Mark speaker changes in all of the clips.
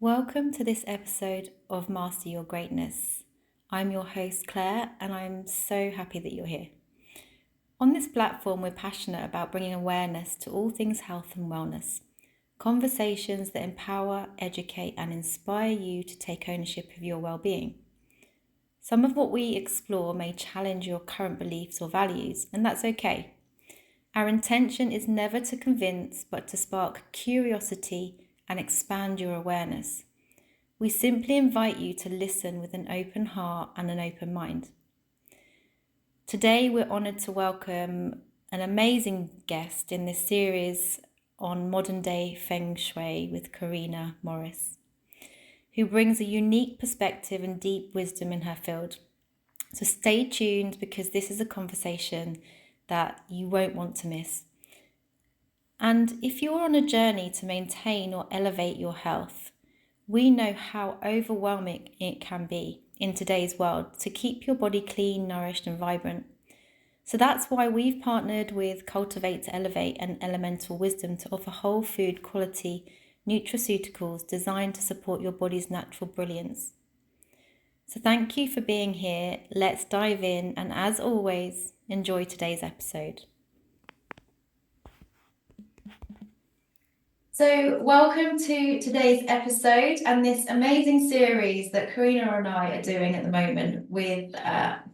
Speaker 1: Welcome to this episode of Master Your Greatness. I'm your host, Claire, and I'm so happy that you're here. On this platform, we're passionate about bringing awareness to all things health and wellness, conversations that empower, educate, and inspire you to take ownership of your well-being. Some of what we explore may challenge your current beliefs or values, and that's okay. Our intention is never to convince, but to spark curiosity and expand your awareness. We simply invite you to listen with an open heart and an open mind. Today, we're honoured to welcome an amazing guest in this series on modern day Feng Shui with Karina Morris, who brings a unique perspective and deep wisdom in her field. So stay tuned, because this is a conversation that you won't want to miss. And if you're on a journey to maintain or elevate your health, we know how overwhelming it can be in today's world to keep your body clean, nourished, and vibrant. So that's why we've partnered with Cultivate to Elevate and Elemental Wisdom to offer whole food quality nutraceuticals designed to support your body's natural brilliance. So thank you for being here. Let's dive in, and as always, enjoy today's episode. So welcome to today's episode and this amazing series that Karina and I are doing at the moment with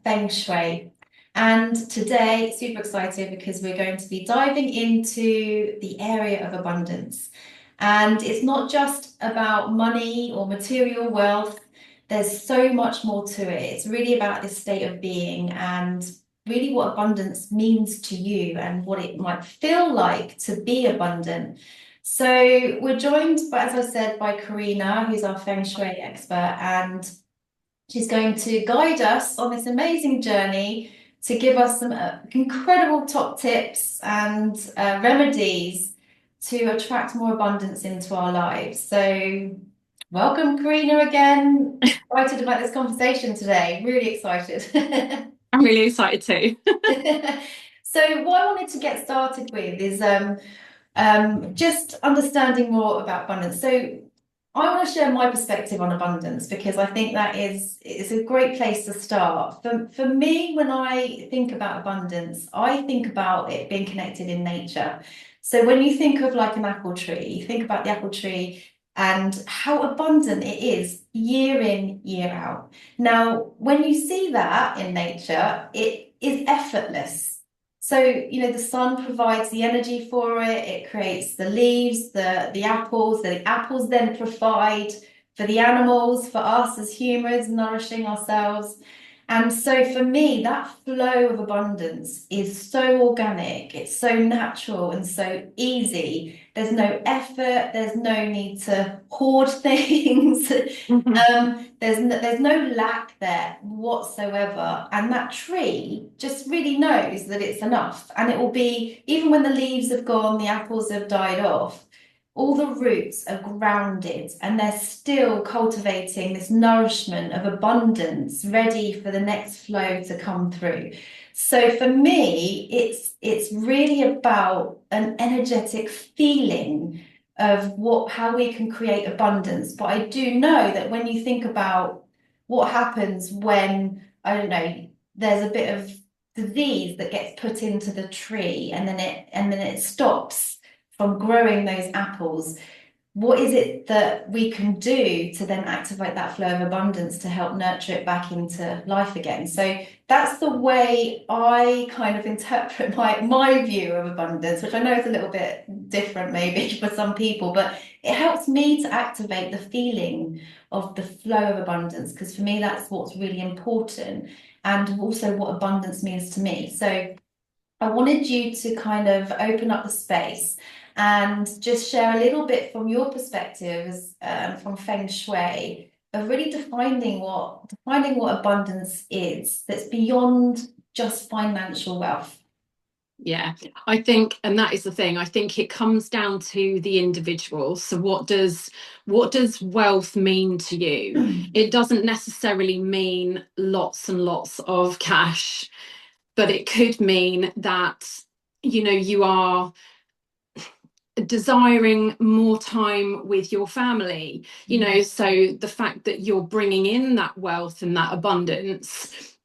Speaker 1: Feng Shui. And today, super excited because we're going to be diving into the area of abundance. And it's not just about money or material wealth. There's so much more to it. It's really about this state of being and really what abundance means to you and what it might feel like to be abundant. So we're joined, as I said, by Karina, who's our Feng Shui expert, and she's going to guide us on this amazing journey to give us some incredible top tips and remedies to attract more abundance into our lives. So welcome, Karina, again. Excited about this conversation today. Really excited.
Speaker 2: I'm really excited too.
Speaker 1: So what I wanted to get started with is just understanding more about abundance. So I want to share my perspective on abundance because I think that is a great place to start. For me, when I think about abundance, I think about it being connected in nature. So when you think of like an apple tree, you think about the apple tree and how abundant it is year in, year out. Now, when you see that in nature, it is effortless. So, the sun provides the energy for it. It creates the leaves, the apples. The apples then provide for the animals, for us as humans, nourishing ourselves. And so for me, that flow of abundance is so organic, it's so natural and so easy. There's no effort, there's no need to hoard things. There's no lack there whatsoever. And that tree just really knows that it's enough. And it will be, even when the leaves have gone, the apples have died off, all the roots are grounded and they're still cultivating this nourishment of abundance, ready for the next flow to come through. So for me, it's really about an energetic feeling of how we can create abundance. But I do know that when you think about what happens when, I don't know, there's a bit of disease that gets put into the tree and then it stops from growing those apples, what is it that we can do to then activate that flow of abundance to help nurture it back into life again? So that's the way I kind of interpret my view of abundance, which I know is a little bit different maybe for some people, but it helps me to activate the feeling of the flow of abundance, because for me that's what's really important, and also what abundance means to me. So I wanted you to kind of open up the space and just share a little bit from your perspective as from Feng Shui of really defining what abundance is, that's beyond just financial wealth.
Speaker 2: Yeah, I think, and that is the thing, I think it comes down to the individual. So what does wealth mean to you? It doesn't necessarily mean lots and lots of cash, but it could mean that, you are desiring more time with your family, you know, so the fact that you're bringing in that wealth and that abundance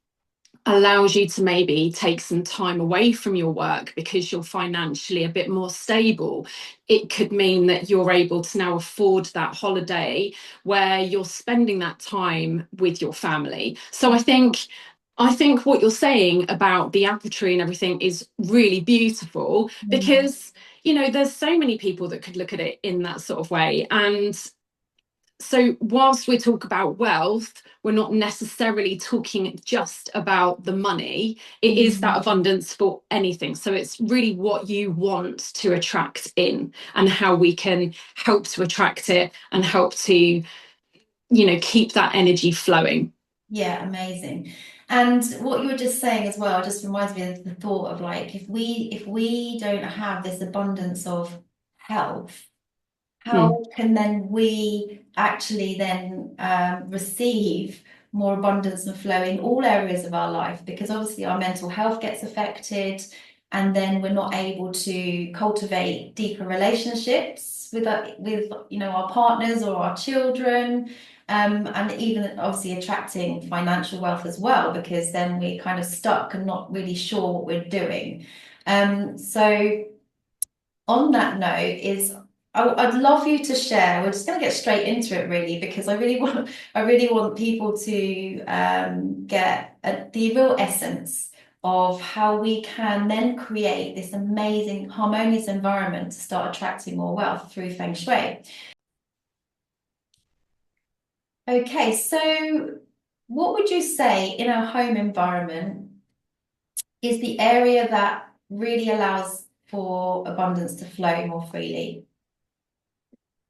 Speaker 2: allows you to maybe take some time away from your work because you're financially a bit more stable. It could mean that you're able to now afford that holiday where you're spending that time with your family. So I think what you're saying about the apple tree and everything is really beautiful,
Speaker 1: Mm.
Speaker 2: because you know there's so many people that could look at it in that sort of way. And so whilst we talk about wealth, we're not necessarily talking just about the money. It is that
Speaker 1: Mm.
Speaker 2: abundance for anything. So it's really what you want to attract in and how we can help to attract it and help to, you know, keep that energy flowing.
Speaker 1: Yeah, amazing. And what you were just saying as well just reminds me of the thought of like if we don't have this abundance of health,
Speaker 2: Mm.
Speaker 1: how can then we actually then receive more abundance and flow in all areas of our life? Because obviously our mental health gets affected, and then we're not able to cultivate deeper relationships with our partners or our children, and even obviously attracting financial wealth as well, because then we're kind of stuck and not really sure what we're doing. So on that note is I'd love you to share. We're just going to get straight into it, really, because I really want people to get the real essence of how we can then create this amazing, harmonious environment to start attracting more wealth through Feng Shui. Okay, so what would you say in our home environment is the area that really allows for abundance to flow more freely?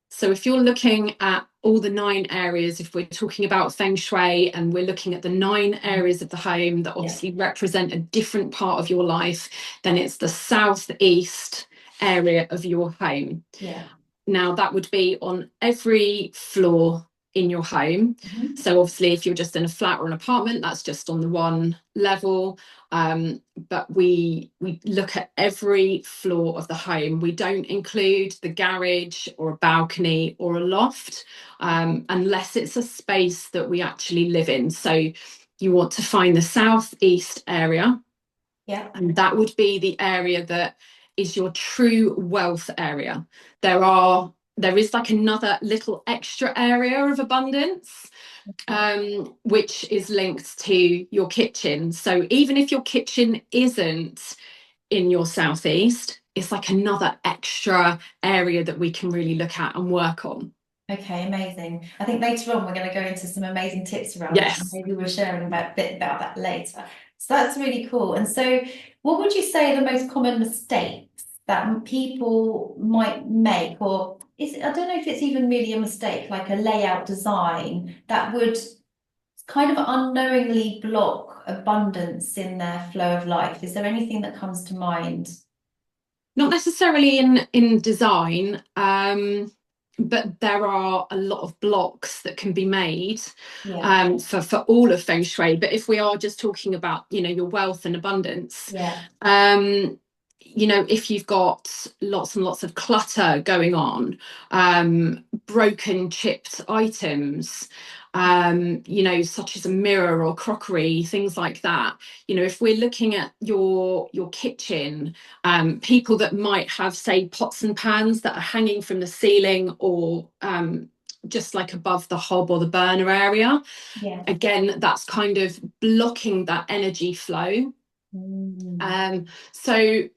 Speaker 2: So if you're looking at all the 9 areas, if we're talking about Feng Shui and we're looking at the 9 areas of the home that
Speaker 1: Yeah,
Speaker 2: obviously represent a different part of your life, then it's the southeast area of your home.
Speaker 1: yeah.
Speaker 2: Now, that would be on every floor in your home.
Speaker 1: Mhm.
Speaker 2: So, obviously, if you're just in a flat or an apartment, that's just on the one level. But we look at every floor of the home. We don't include the garage or a balcony or a loft, unless it's a space that we actually live in. So, you want to find the southeast area,
Speaker 1: Yeah.
Speaker 2: and that would be the area that is your true wealth area. There is like another little extra area of abundance, which is linked to your kitchen. So even if your kitchen isn't in your southeast, it's like another extra area that we can really look at and work on.
Speaker 1: Okay, amazing. I think later on we're going to go into some amazing tips around that, and
Speaker 2: Yes.
Speaker 1: maybe we're sharing about a bit about that later. So that's really cool. And so, what would you say are the most common mistakes that people might make, or I don't know if it's even really a mistake, like a layout design that would kind of unknowingly block abundance in their flow of life? Is there anything that comes to mind?
Speaker 2: Not necessarily in design, but there are a lot of blocks that can be made,
Speaker 1: Yeah,
Speaker 2: for all of Feng Shui. But if we are just talking about, you know, your wealth and abundance,
Speaker 1: yeah,
Speaker 2: um, you know, if you've got lots and lots of clutter going on, broken, chipped items, you know, such as a mirror or crockery, things like that. You know, if we're looking at your kitchen, people that might have, say, pots and pans that are hanging from the ceiling, or just like above the hob or the burner area,
Speaker 1: yeah.
Speaker 2: again, that's kind of blocking that energy flow.
Speaker 1: Mm.
Speaker 2: So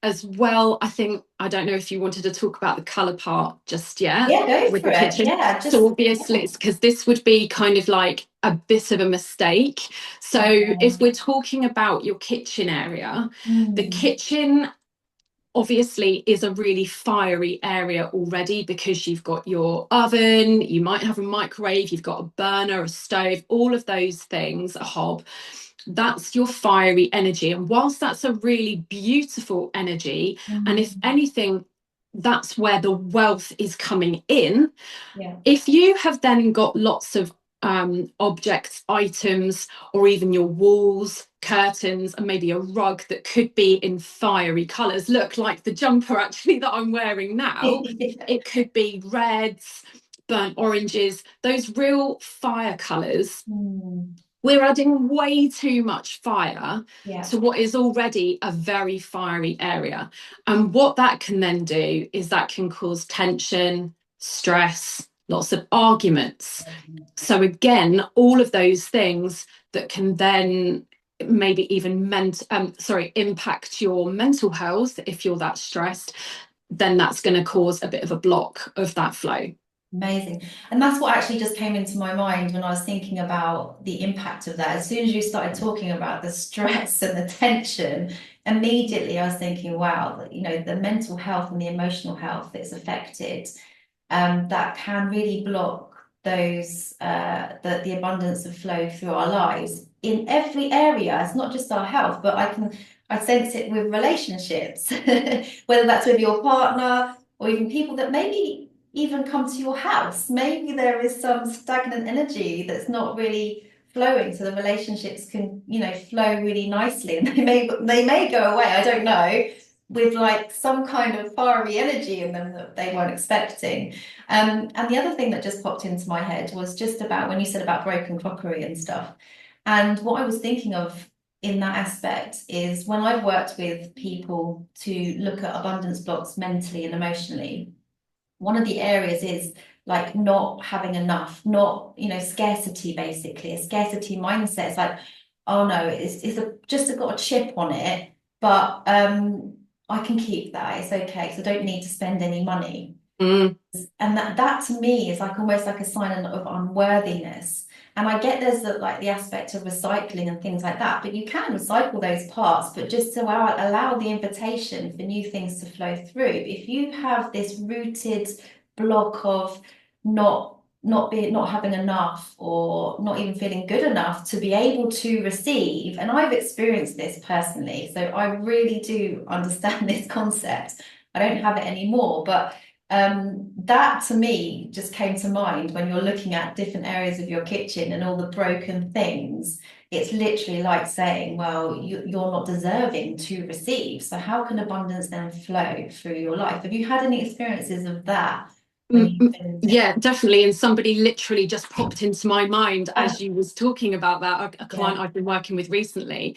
Speaker 2: as well, I think, I don't know if you wanted to talk about the colour part just yet
Speaker 1: Yeah, go
Speaker 2: with
Speaker 1: for
Speaker 2: the
Speaker 1: it.
Speaker 2: kitchen.
Speaker 1: Yeah,
Speaker 2: So
Speaker 1: just
Speaker 2: obviously
Speaker 1: yeah.
Speaker 2: it's because this would be kind of like a bit of a mistake. So if we're talking about your kitchen area, the
Speaker 1: Mm.
Speaker 2: kitchen obviously is a really fiery area already, because you've got your oven, you might have a microwave, you've got a burner, a stove, all of those things, a hob. That's your fiery energy. And whilst that's a really beautiful energy, and if
Speaker 1: Mm.
Speaker 2: anything, that's where the wealth is coming in.
Speaker 1: Yeah.
Speaker 2: If you have then got lots of objects, items, or even your walls, curtains, and maybe a rug that could be in fiery colours. Look, like the jumper actually that I'm wearing now.
Speaker 1: Yeah.
Speaker 2: It could be reds, burnt oranges, those real fire colours.
Speaker 1: Mm,
Speaker 2: We're adding way too much fire
Speaker 1: yeah.
Speaker 2: to what is already a very fiery area. And what that can then do is that can cause tension, stress, lots of arguments. So again, all of those things that can then maybe even impact your mental health if you're that stressed, then that's going to cause a bit of a block of that flow.
Speaker 1: Amazing. And that's what actually just came into my mind when I was thinking about the impact of that. As soon as you started talking about the stress and the tension, immediately I was thinking, wow, you know, the mental health and the emotional health that's affected, that can really block those the abundance of flow through our lives in every area. It's not just our health, but I sense it with relationships, whether that's with your partner or even people that maybe even come to your house. Maybe there is some stagnant energy that's not really flowing, so the relationships can, you know, flow really nicely, and they may go away. I don't know, with like some kind of fiery energy in them that they weren't expecting. And the other thing that just popped into my head was just about when you said about broken crockery and stuff. And what I was thinking of in that aspect is when I've worked with people to look at abundance blocks mentally and emotionally, one of the areas is like not having enough, not, you know, scarcity, basically, a scarcity mindset. It's like, oh no, just got a chip on it, but I can keep that. It's okay, because I don't need to spend any money.
Speaker 2: Mm.
Speaker 1: And that to me is like almost like a sign of unworthiness. And I get there's the aspect of recycling and things like that, but you can recycle those parts, but just to allow the invitation for new things to flow through. If you have this rooted block of not having enough, or not even feeling good enough to be able to receive, and I've experienced this personally, so I really do understand this concept. I don't have it anymore, but that to me just came to mind when you're looking at different areas of your kitchen and all the broken things. It's literally like saying, well, you're not deserving to receive. So how can abundance then flow through your life? Have you had any experiences of that when you've been in it?
Speaker 2: Yeah, definitely. And somebody literally just popped into my mind
Speaker 1: Oh,
Speaker 2: as you was talking about that, a client
Speaker 1: yeah,
Speaker 2: I've been working with recently.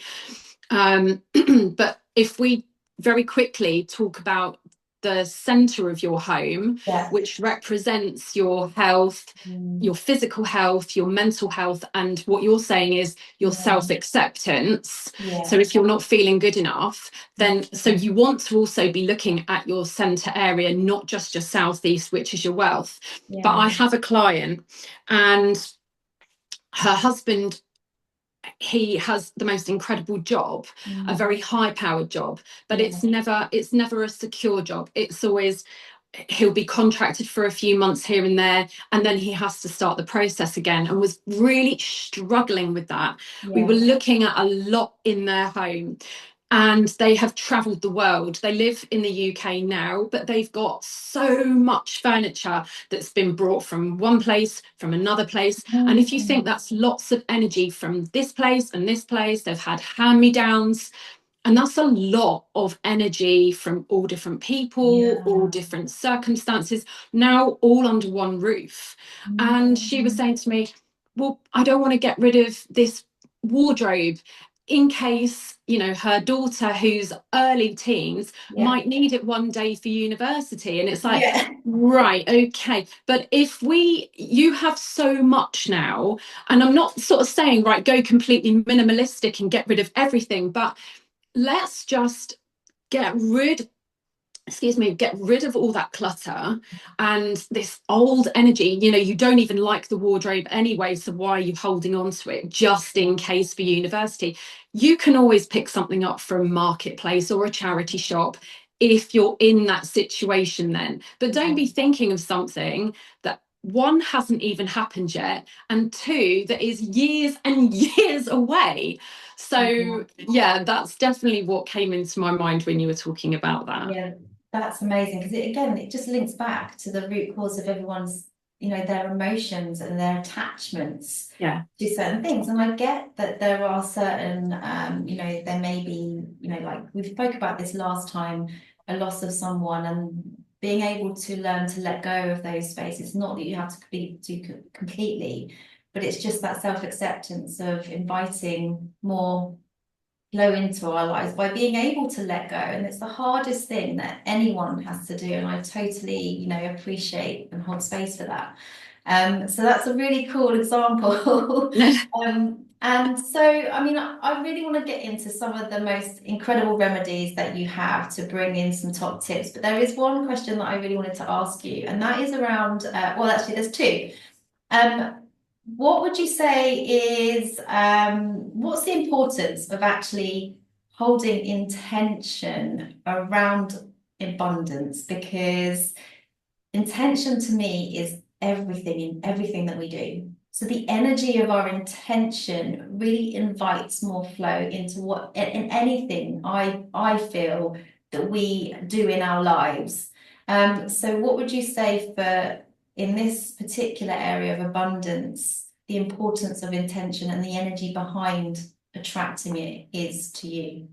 Speaker 2: But if we very quickly talk about the center of your home,
Speaker 1: yeah,
Speaker 2: which represents your health,
Speaker 1: mm,
Speaker 2: your physical health, your mental health, and what you're saying is your
Speaker 1: yeah,
Speaker 2: self-acceptance. So
Speaker 1: yeah,
Speaker 2: if you're not feeling good enough, then so
Speaker 1: mm,
Speaker 2: you want to also be looking at your center area, not just your southeast, which is your wealth. But
Speaker 1: yeah,
Speaker 2: I have a client, and her husband, he has the most incredible job, a
Speaker 1: mm,
Speaker 2: very high powered job, but
Speaker 1: yeah,
Speaker 2: it's never a secure job. It's always, he'll be contracted for a few months here and there, and then he has to start the process again, and was really struggling with that. We were
Speaker 1: yeah,
Speaker 2: looking at a lot in their home, and they have traveled the world. They live in the UK now, but they've got so much furniture that's been brought from one place, from another place. And if you think
Speaker 1: mm,
Speaker 2: that's lots of energy from this place and this place, they've had hand-me-downs, and that's a lot of energy from all different people, all
Speaker 1: yeah,
Speaker 2: different circumstances, now all under one roof. And she was
Speaker 1: mm,
Speaker 2: saying to me, well, I don't want to get rid of this wardrobe in case, you know, her daughter, who's early teens,
Speaker 1: yeah,
Speaker 2: might need it one day for university. And it's like,
Speaker 1: yeah,
Speaker 2: right, okay. But you have so much now, and I'm not sort of saying, right, go completely minimalistic and get rid of everything, but let's just get rid get rid of all that clutter and this old energy. You know, you don't even like the wardrobe anyway, so why are you holding on to it just in case for university? You can always pick something up from marketplace or a charity shop if you're in that situation then, but don't
Speaker 1: yeah.
Speaker 2: be thinking of something that, one, hasn't even happened yet, and two, that is years and years away.
Speaker 1: Yeah.
Speaker 2: So yeah, that's definitely what came into my mind when you were talking about that.
Speaker 1: Yeah, that's amazing, because it just links back to the root cause of everyone's their emotions and their attachments
Speaker 2: Yeah.
Speaker 1: to certain things. And I get that there are certain, there may be, like we spoke about this last time, a loss of someone, and being able to learn to let go of those spaces. Not that you have to do completely, but it's just that self-acceptance of inviting more flow into our lives by being able to let go. And it's the hardest thing that anyone has to do. And I totally, appreciate and hold space for that. So that's a really cool example. And so, I mean, I really want to get into some of the most incredible remedies that you have to bring in some top tips. But there is one question that I really wanted to ask you, and that is around, well, actually, there's two. What would you say is, what's the importance of actually holding intention around abundance? Because intention to me is everything in everything that we do. So the energy of our intention really invites more flow into what in anything I feel that we do in our lives. So what would you say for in this particular area of abundance, the importance of intention and the energy behind attracting it is to you?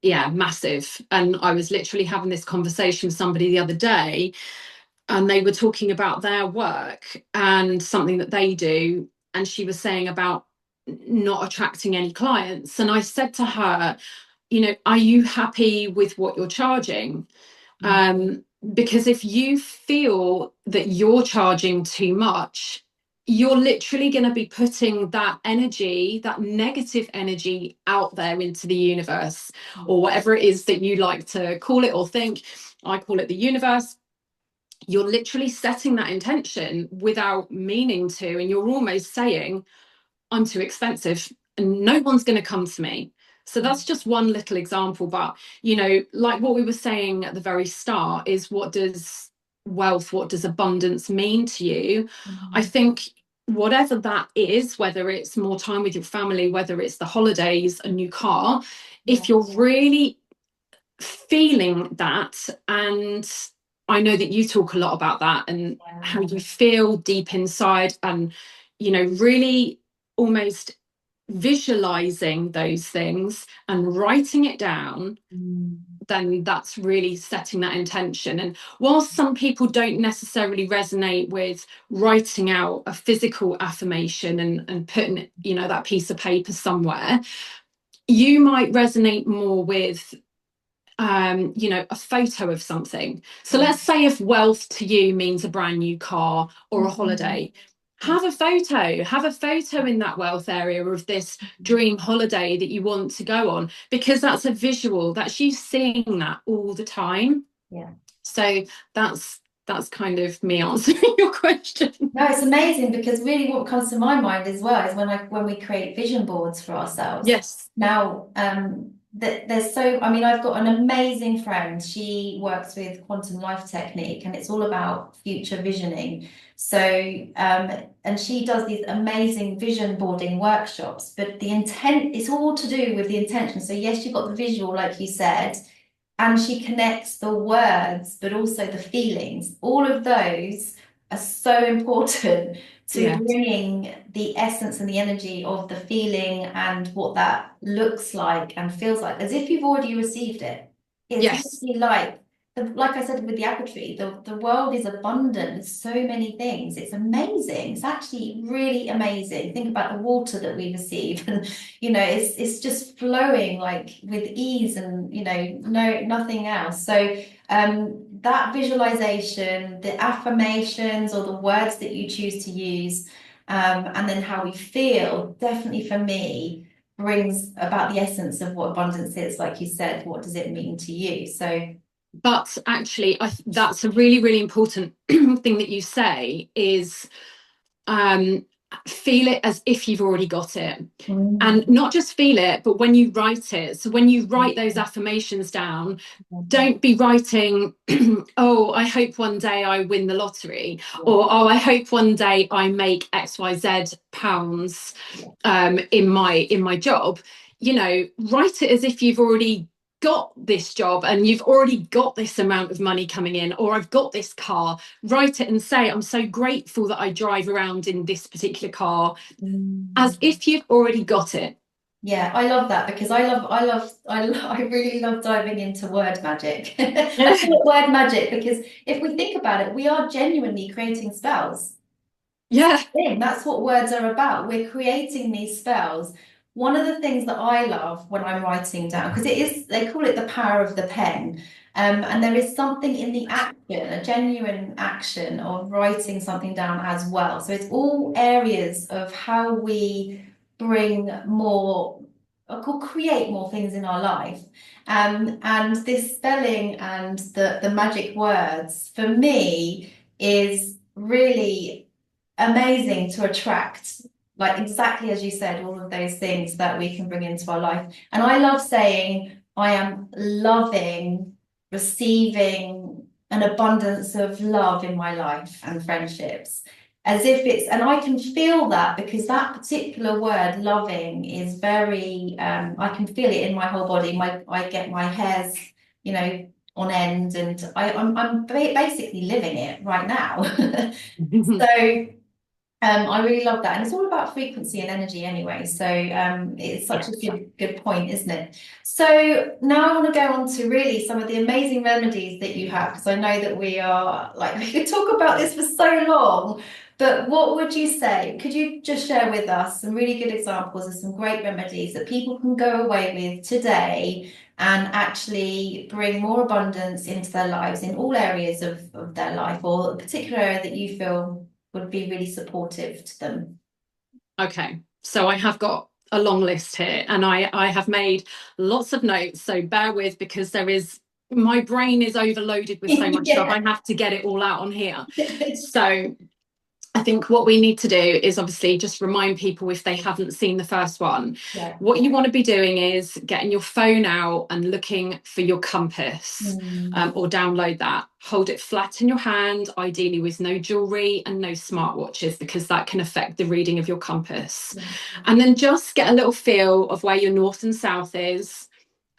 Speaker 2: Yeah, massive. And I was literally having this conversation with somebody the other day, and they were talking about their work and something that they do. And she was saying about not attracting any clients. And I said to her, are you happy with what you're charging? Because if you feel that you're charging too much, you're literally going to be putting that energy, that negative energy out there into the universe, or whatever it is that you like to call it or think. I call it the universe. You're literally setting that intention without meaning to, and you're almost saying, I'm too expensive and no one's going to come to me. So that's just one little example. But, like what we were saying at the very start is, what does wealth, what does abundance mean to you? I think whatever that is, whether it's more time with your family, whether it's the holidays, a new car, if you're really feeling that, and I know that you talk a lot about that and how you feel deep inside, and really almost visualizing those things and writing it down, then that's really setting that intention. And whilst some people don't necessarily resonate with writing out a physical affirmation and putting that piece of paper somewhere, you might resonate more with a photo of something. So let's say if wealth to you means a brand new car or a holiday, have a photo in that wealth area of this dream holiday that you want to go on, because that's a visual, that's you seeing that all the time. So that's kind of me answering your question.
Speaker 1: No, it's amazing, because really what comes to my mind as well is when we create vision boards for ourselves.
Speaker 2: Yes.
Speaker 1: Now, there's I mean, I've got an amazing friend. She works with quantum life technique, and it's all about future visioning. So, and she does these amazing vision boarding workshops, but the intent, it's all to do with the intention. So yes, you've got the visual, like you said, and she connects the words, but also the feelings. All of those are so important to bringing the essence and the energy of the feeling and what that looks like and feels like, as if you've already received it. It's really like I said with the apple tree, the world is abundant with so many things. It's amazing. It's actually really amazing. Think about the water that we receive, and it's just flowing like with ease, and nothing else. So that visualization, the affirmations or the words that you choose to use, and then how we feel, definitely for me brings about the essence of what abundance is. Like you said, what does it mean to you? So
Speaker 2: but actually, that's a really, really important thing that you say is, feel it as if you've already got it. And not just feel it, but when you write it. So when you write those affirmations down, don't be writing, oh, I hope one day I win the lottery, or oh, I hope one day I make XYZ pounds in my job. Write it as if you've already got this job and you've already got this amount of money coming in, or I've got this car, write it and say, I'm so grateful that I drive around in this particular car, as if you've already got it.
Speaker 1: Yeah, I love that because I really love diving into word magic. I call it word magic because if we think about it, we are genuinely creating spells.
Speaker 2: Yeah.
Speaker 1: That's what words are about. We're creating these spells. One of the things that I love when I'm writing down, because it is, they call it the power of the pen. And there is something in the action, a genuine action of writing something down as well. So it's all areas of how we bring more, or create more things in our life. And this spelling and the magic words for me is really amazing to attract, like exactly as you said, all of those things that we can bring into our life. And I love saying, I am loving receiving an abundance of love in my life and friendships. As if it's, and I can feel that because that particular word, loving, is very, I can feel it in my whole body. I get my hairs, on end, and I'm basically living it right now. So I really love that, and it's all about frequency and energy anyway. So it's such a
Speaker 2: Yes.
Speaker 1: good point, isn't it? So now I want to go on to really some of the amazing remedies that you have, because I know that we are like we could talk about this for so long. But what would you say? Could you just share with us some really good examples of some great remedies that people can go away with today and actually bring more abundance into their lives in all areas of their life, or a particular area that you feel would be really supportive to them?
Speaker 2: Okay, so I have got a long list here, and I have made lots of notes, so bear with, because my brain is overloaded with so much stuff.
Speaker 1: Yeah.
Speaker 2: I have to get it all out on here. So I think what we need to do is obviously just remind people, if they haven't seen the first one,
Speaker 1: Yeah.
Speaker 2: what you want to be doing is getting your phone out and looking for your compass, or download that. Hold it flat in your hand, ideally with no jewelry and no smartwatches, because that can affect the reading of your compass. And then just get a little feel of where your north and south is.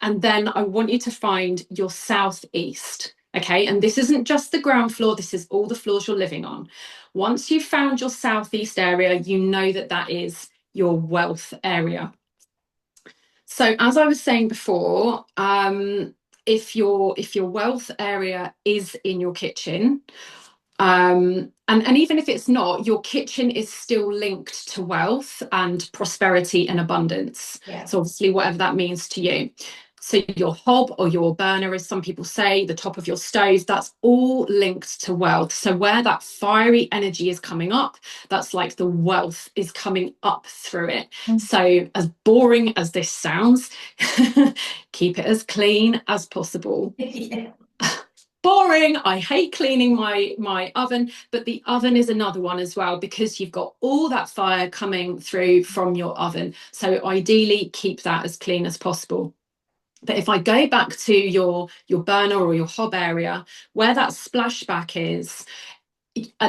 Speaker 2: And then I want you to find your southeast. Okay, and this isn't just the ground floor, this is all the floors you're living on. Once you've found your southeast area, you know that that is your wealth area. So as I was saying before, if your wealth area is in your kitchen, and even if it's not, your kitchen is still linked to wealth and prosperity and abundance.
Speaker 1: Yeah.
Speaker 2: So obviously, whatever that means to you. So your hob or your burner, as some people say, the top of your stove, that's all linked to wealth. So where that fiery energy is coming up, that's like the wealth is coming up through it. So as boring as this sounds, keep it as clean as possible.
Speaker 1: Yeah.
Speaker 2: Boring. I hate cleaning my oven, but the oven is another one as well, because you've got all that fire coming through from your oven. So ideally keep that as clean as possible. But if I go back to your burner or your hob area, where that splashback is,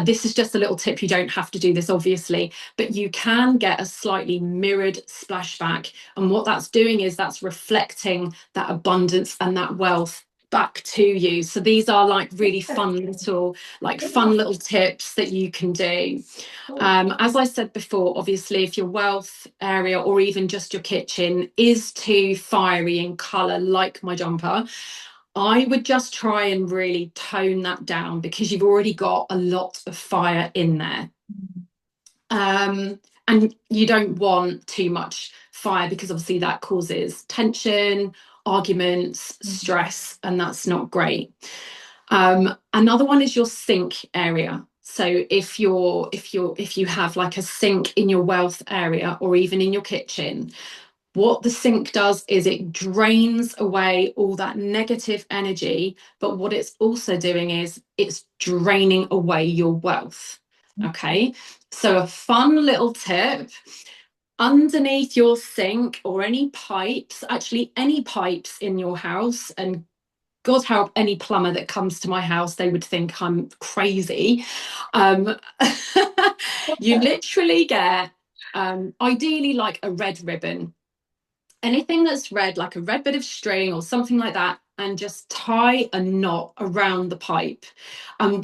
Speaker 2: this is just a little tip, you don't have to do this obviously, but you can get a slightly mirrored splashback, and what that's doing is that's reflecting that abundance and that wealth back to you. So these are like really fun little tips that you can do. As I said before, obviously if your wealth area or even just your kitchen is too fiery in colour, like my jumper, I would just try and really tone that down, because you've already got a lot of fire in there. And you don't want too much fire, because obviously that causes tension, arguments, stress, and that's not great. Another one is your sink area. So if you have like a sink in your wealth area or even in your kitchen, what the sink does is it drains away all that negative energy, but what it's also doing is it's draining away your wealth. Okay, so a fun little tip: underneath your sink or any pipes, actually any pipes in your house, and God help any plumber that comes to my house, they would think I'm crazy. Um, you literally get, ideally, like a red ribbon. anything that's red, like a red bit of string or something like that, and just tie a knot around the pipe.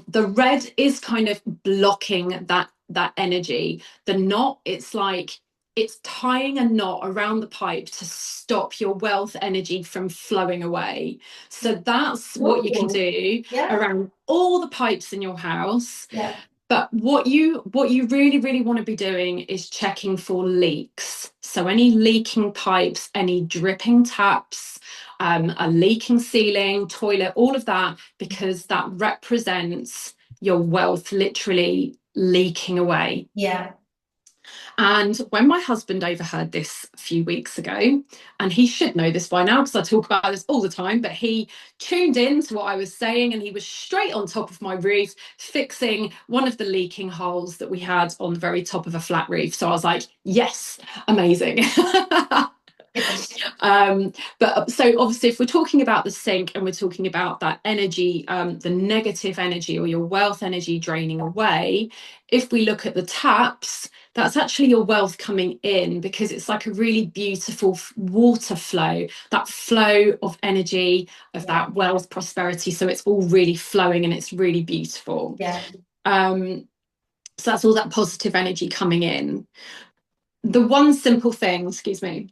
Speaker 2: The red is kind of blocking that energy. The knot, it's like it's tying a knot around the pipe to stop your wealth energy from flowing away. So that's what you can
Speaker 1: Ooh,
Speaker 2: do
Speaker 1: yeah,
Speaker 2: around all the pipes in your house.
Speaker 1: yeah,
Speaker 2: But what you really, really want to be doing is checking for leaks. So any leaking pipes, any dripping taps, a leaking ceiling, toilet, all of that, because that represents your wealth literally leaking away.
Speaker 1: yeah.
Speaker 2: And when my husband overheard this a few weeks ago, and he should know this by now because I talk about this all the time, but he tuned in to what I was saying and he was straight on top of my roof fixing one of the leaking holes that we had on the very top of a flat roof. So I was like, yes, amazing. But so obviously, if we're talking about the sink and we're talking about that energy, the negative energy or your wealth energy draining away, if we look at the taps, that's actually your wealth coming in because it's like a really beautiful water flow, that flow of energy, of
Speaker 1: Yeah,
Speaker 2: that wealth prosperity. So it's all really flowing and it's really beautiful.
Speaker 1: yeah.
Speaker 2: So that's all that positive energy coming in. The one simple thing, excuse me,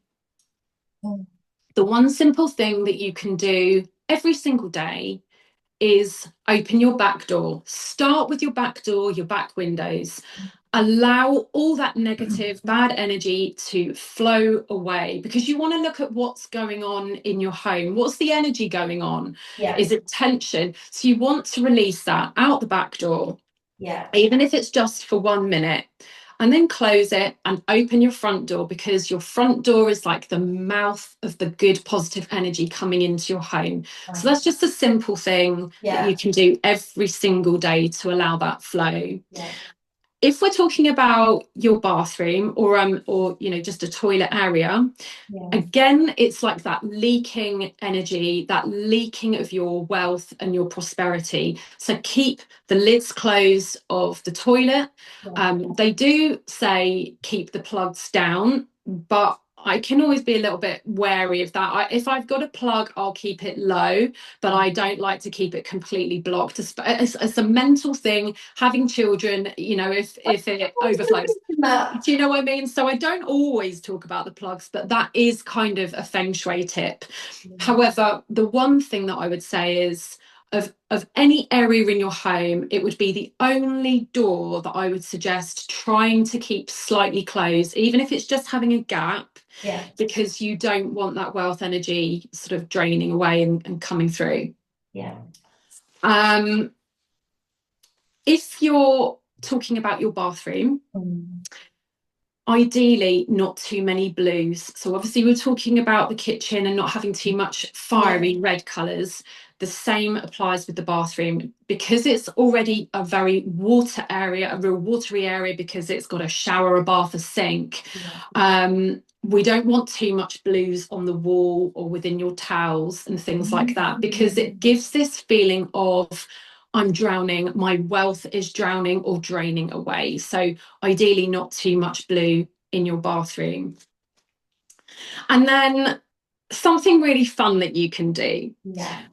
Speaker 1: Mm.
Speaker 2: the one simple thing that you can do every single day is open your back door. Start with your back door, your back windows. Allow all that negative, bad energy to flow away because you want to look at what's going on in your home. What's the energy going on?
Speaker 1: Yeah,
Speaker 2: Is it tension? So you want to release that out the back door,
Speaker 1: yeah,
Speaker 2: even if it's just for 1 minute, and then close it and open your front door because your front door is like the mouth of the good positive energy coming into your home. So
Speaker 1: right.
Speaker 2: that's just a simple thing that
Speaker 1: Yeah,
Speaker 2: you can do every single day to allow that flow.
Speaker 1: yeah,
Speaker 2: If we're talking about your bathroom or just a toilet area,
Speaker 1: yeah,
Speaker 2: again, it's like that leaking energy, that leaking of your wealth and your prosperity. So keep the lids closed of the toilet.
Speaker 1: yeah.
Speaker 2: They do say keep the plugs down, but I can always be a little bit wary of that. If I've got a plug, I'll keep it low, but I don't like to keep it completely blocked. It's a mental thing. Having children, if it overflows,
Speaker 1: That.
Speaker 2: do you know what I mean? So I don't always talk about the plugs, but that is kind of a feng shui tip. However, the one thing that I would say is of any area in your home, it would be the only door that I would suggest trying to keep slightly closed, even if it's just having a gap,
Speaker 1: Yeah,
Speaker 2: because you don't want that wealth energy sort of draining away and coming through.
Speaker 1: yeah.
Speaker 2: Um, if you're talking about your bathroom,
Speaker 1: Mm.
Speaker 2: ideally not too many blues. So obviously we're talking about the kitchen and not having too much
Speaker 1: Yeah,
Speaker 2: fiery red colours. The same applies with the bathroom because it's already a very water area, a real watery area because it's got a shower, a bath, a sink.
Speaker 1: yeah.
Speaker 2: We don't want too much blues on the wall or within your towels and things like that because it gives this feeling of I'm drowning, my wealth is drowning or draining away. So ideally not too much blue in your bathroom. And then something really fun that you can do.
Speaker 1: Yeah,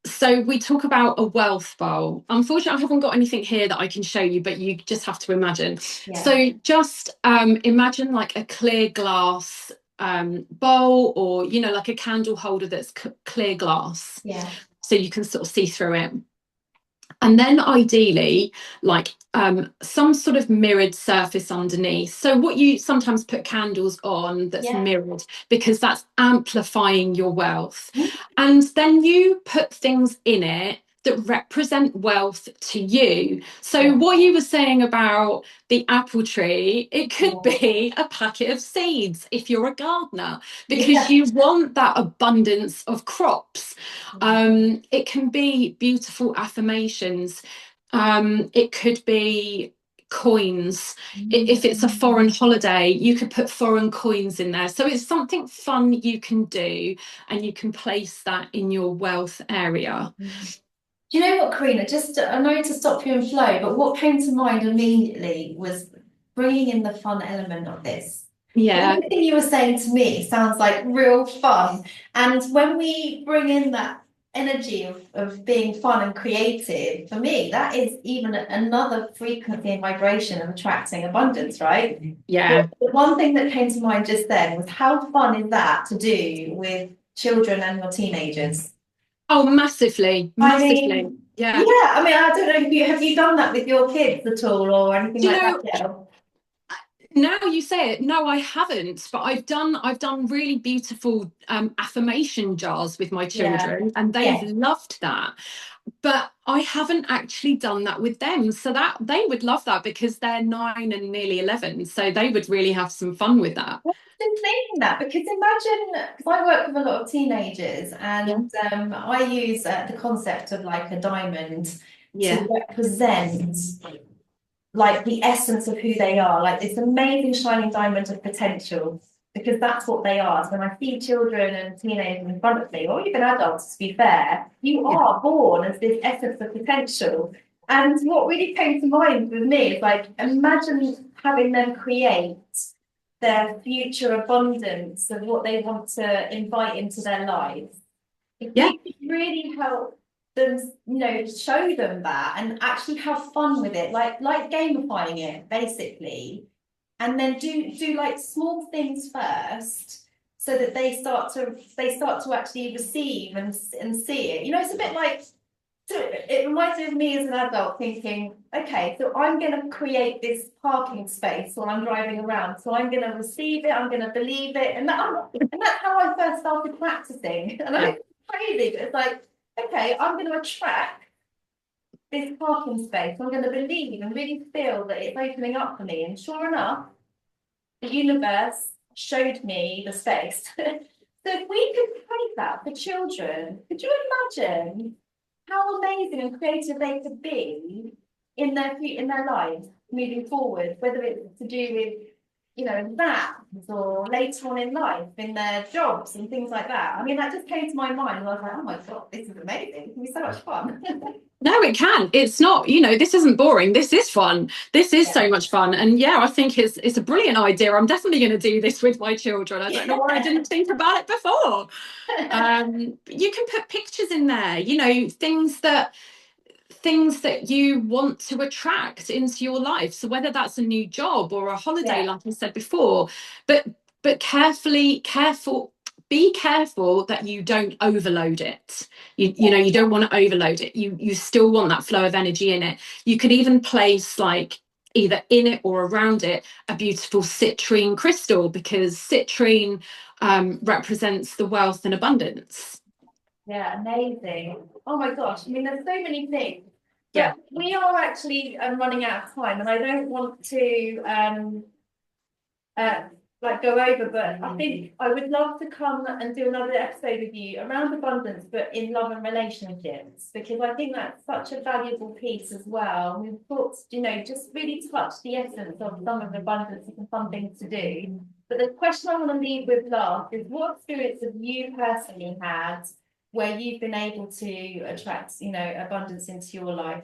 Speaker 2: So we talk about a wealth bowl. Unfortunately, I haven't got anything here that I can show you, but you just have to imagine.
Speaker 1: yeah,
Speaker 2: So just imagine like a clear glass bowl or, like a candle holder that's clear glass.
Speaker 1: yeah,
Speaker 2: So you can sort of see through it. And then ideally, like some sort of mirrored surface underneath. So what you sometimes put candles on that's
Speaker 1: yeah.
Speaker 2: mirrored because that's amplifying your wealth. And then you put things in it that represent wealth to you. So
Speaker 1: Yeah,
Speaker 2: what you were saying about the apple tree, it could
Speaker 1: yeah,
Speaker 2: be a packet of seeds if you're a gardener, because
Speaker 1: yeah.
Speaker 2: you want that abundance of crops. It can be beautiful affirmations. It could be coins. If it's a foreign holiday, you could put foreign coins in there. So it's something fun you can do, and you can place that in your wealth area.
Speaker 1: Do you know what, Karina? Just I know to stop you and flow, but what came to mind immediately was bringing in the fun element of this.
Speaker 2: Yeah.
Speaker 1: Everything you were saying to me sounds like real fun. And when we bring in that energy of being fun and creative, for me, that is even another frequency and vibration of attracting abundance, right?
Speaker 2: Yeah.
Speaker 1: The one thing that came to mind just then was how fun is that to do with children and your teenagers?
Speaker 2: Oh, massively,
Speaker 1: I
Speaker 2: massively.
Speaker 1: mean,
Speaker 2: Yeah.
Speaker 1: yeah, I mean, I don't know if you have you done that with your kids at all or anything
Speaker 2: Do you
Speaker 1: like that
Speaker 2: know,
Speaker 1: yet?
Speaker 2: now you say it, no, I haven't, but I've done really beautiful affirmation jars with my
Speaker 1: Yeah,
Speaker 2: children, and they've
Speaker 1: yeah.
Speaker 2: loved that. But I haven't actually done that with them. So that they would love that because they're 9 and nearly 11. So they would really have some fun with that.
Speaker 1: I've been thinking that because imagine, because I work with a lot of teenagers
Speaker 2: Yeah.
Speaker 1: and I use the concept of like a diamond to
Speaker 2: Yeah.
Speaker 1: represent like the essence of who they are, like this amazing shining diamond of potential, because that's what they are. So when I see children and teenagers in front of me, or even adults, to be fair, you
Speaker 2: Yeah.
Speaker 1: are born as this essence of potential. And what really came to mind with me is like, imagine having them create their future abundance of what they want to invite into their lives. If
Speaker 2: Yeah.
Speaker 1: we could really help them, show them that and actually have fun with it, like gamifying it, basically, and then do like small things first so that they start to actually receive and see it. It's a bit like so it reminds me of me as an adult thinking, okay, so I'm going to create this parking space while I'm driving around. So I'm going to receive it, I'm going to believe it. And that's how I first started practicing. And I know
Speaker 2: Yeah.
Speaker 1: it's crazy, but it's like, okay, I'm going to attract this parking space. I'm going to believe and really feel that it's opening up for me. And sure enough, the universe showed me the space. So if we could create that for children, could you imagine how amazing and creative they could be in their lives moving forward, whether it's to do with exams or later on in life in their jobs and things like that. I mean, that just came to my mind, and I was like, oh my God, this is amazing. It can be so much fun.
Speaker 2: No, it can. It's not, this isn't boring. This is fun. This is
Speaker 1: Yeah.
Speaker 2: so much fun. And yeah, I think it's a brilliant idea. I'm definitely going to do this with my children. I don't know why I didn't think about it before. You can put pictures in there, things that you want to attract into your life. So whether that's a new job or a holiday,
Speaker 1: Yeah.
Speaker 2: like I said before, but be careful that you don't overload it. You don't want to overload it. You still want that flow of energy in it. You could even place, like, either in it or around it, a beautiful citrine crystal, because citrine represents the wealth and abundance.
Speaker 1: Yeah, amazing. Oh my gosh. I mean, there's so many things.
Speaker 2: Yeah.
Speaker 1: But we are actually running out of time, and I don't want to uh, like go over, but I think I would love to come and do another episode with you around abundance, but in love and relationships, because I think that's such a valuable piece as well. We've thought, just really touch the essence of some of abundance and fun things to do. But the question I want to leave with last is, what experience have you personally had where you've been able to attract, abundance into your life?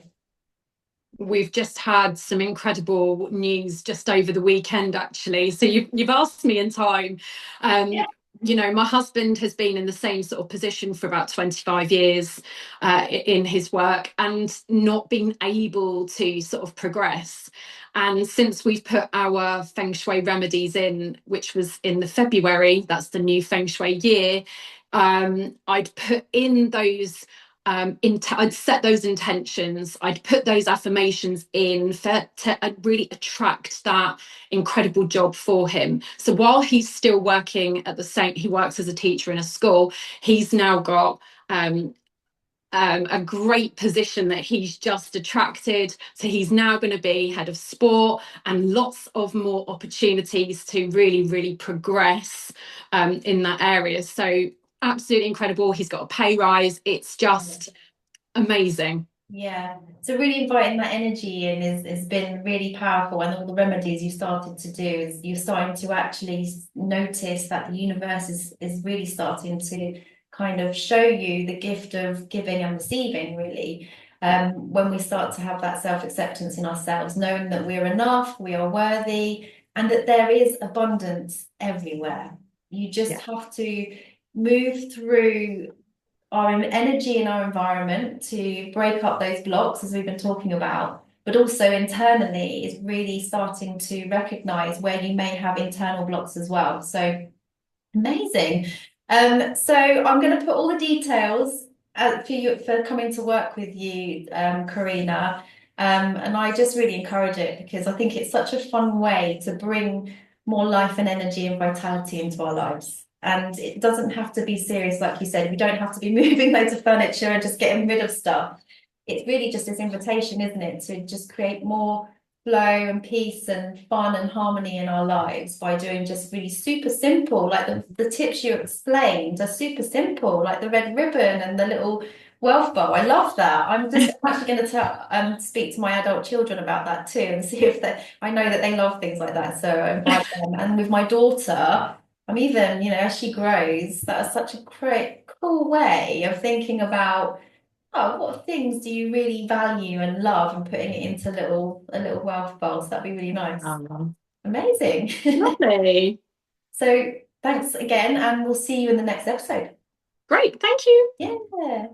Speaker 2: We've just had some incredible news just over the weekend, actually. So you've asked me in time.
Speaker 1: Yeah.
Speaker 2: Um, my husband has been in the same sort of position for about 25 years in his work, and not been able to sort of progress. And since we've put our Feng Shui remedies in, which was in the February, that's the new Feng Shui year, I'd put in those I'd set those intentions, I'd put those affirmations in to really attract that incredible job for him. So while he's still working he works as a teacher in a school, he's now got a great position that he's just attracted. So he's now going to be head of sport, and lots of more opportunities to really, really progress in that area. So absolutely incredible. He's got a pay rise. It's just amazing.
Speaker 1: Yeah, so really inviting that energy in is has been really powerful, and all the remedies you started to do is you're starting to actually notice that the universe is really starting to kind of show you the gift of giving and receiving, really. When we start to have that self-acceptance in ourselves, knowing that we're enough, we are worthy, and that there is abundance everywhere. You just
Speaker 2: Yeah.
Speaker 1: have to move through our energy in our environment to break up those blocks, as we've been talking about, but also internally is really starting to recognize where you may have internal blocks as well. So amazing. So I'm going to put all the details for you for coming to work with you, Karina. And I just really encourage it because I think it's such a fun way to bring more life and energy and vitality into our lives. And it doesn't have to be serious, like you said. We don't have to be moving loads of furniture and just getting rid of stuff. It's really just this invitation, isn't it, to just create more flow and peace and fun and harmony in our lives by doing just really super simple, like the tips you explained are super simple, like the red ribbon and the little wealth bowl. I love that. I'm actually going to speak to my adult children about that too and see if they, I know that they love things like that. So I invite them. And with my daughter, I'm even, as she grows, that's such a great, cool way of thinking about, oh, what things do you really value and love, and putting it into a little wealth bowl. So that'd be really nice.
Speaker 2: Oh,
Speaker 1: Amazing.
Speaker 2: lovely.
Speaker 1: So thanks again, and we'll see you in the next episode.
Speaker 2: Great. Thank you.
Speaker 1: Yeah.